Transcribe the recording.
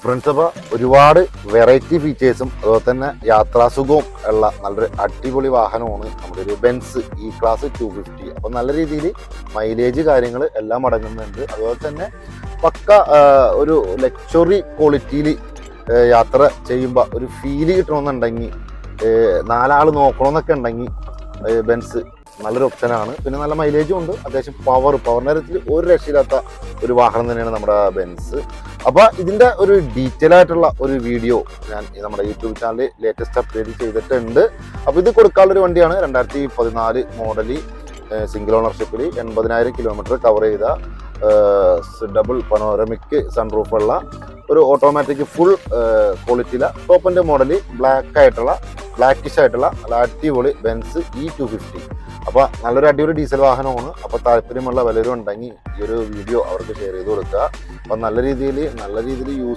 Friends, അപ്പോൾ ഒരുപാട് variety ഫീച്ചേഴ്സും അതുപോലെ തന്നെ യാത്രാസുഖവും ഉള്ള നല്ലൊരു അടിപൊളി വാഹനമാണ് നമ്മുടെ ഒരു ബെൻസ് ഇ ക്ലാസ് 250. അപ്പോൾ നല്ല രീതിയിൽ മൈലേജ് കാര്യങ്ങൾ എല്ലാം അടങ്ങുന്നുണ്ട്. അതുപോലെ തന്നെ പക്ക ഒരു ലക്ഷറി ക്വാളിറ്റിയിൽ യാത്ര ചെയ്യുമ്പോൾ ഒരു ഫീല് കിട്ടണമെന്നുണ്ടെങ്കിൽ, നാലാൾ നോക്കണമെന്നൊക്കെ ഉണ്ടെങ്കിൽ ബെൻസ് നല്ലൊരു ഓപ്ഷനാണ്. പിന്നെ നല്ല മൈലേജും ഉണ്ട്, അത്യാവശ്യം പവറിൻ്റെ കാര്യത്തിൽ ഒരു രക്ഷയില്ലാത്ത ഒരു വാഹനം തന്നെയാണ് നമ്മുടെ ബെൻസ്. അപ്പോൾ ഇതിൻ്റെ ഒരു ഡീറ്റെയിൽ ആയിട്ടുള്ള ഒരു വീഡിയോ ഞാൻ നമ്മുടെ യൂട്യൂബ് ചാനലിൽ ലേറ്റസ്റ്റ് അപ്ഡേറ്റ് ചെയ്തിട്ടുണ്ട്. അപ്പോൾ ഇത് കൊടുക്കാനുള്ളൊരു വണ്ടിയാണ് 2014 മോഡല്, സിംഗിൾ ഓണർഷിപ്പിൽ 80,000 കിലോമീറ്റർ കവർ ചെയ്ത ഡബിൾ പനോരമിക് സൺറൂഫുള്ള ഒരു ഓട്ടോമാറ്റിക് ഫുൾ ക്വാളിറ്റിയിലെ ടോപ്പ് എൻ്റെ മോഡല്, ബ്ലാക്കിഷ് ആയിട്ടുള്ള നല്ല അടിപൊളി ബെൻസ് E250. അപ്പോൾ നല്ലൊരു അടിപൊളി ഡീസൽ വാഹനമാണ്. അപ്പോൾ താല്പര്യമുള്ള പലരും ഉണ്ടെങ്കിൽ ഈ ഒരു വീഡിയോ അവർക്ക് ഷെയർ ചെയ്ത് കൊടുക്കുക. അപ്പോൾ നല്ല രീതിയിൽ യൂസ്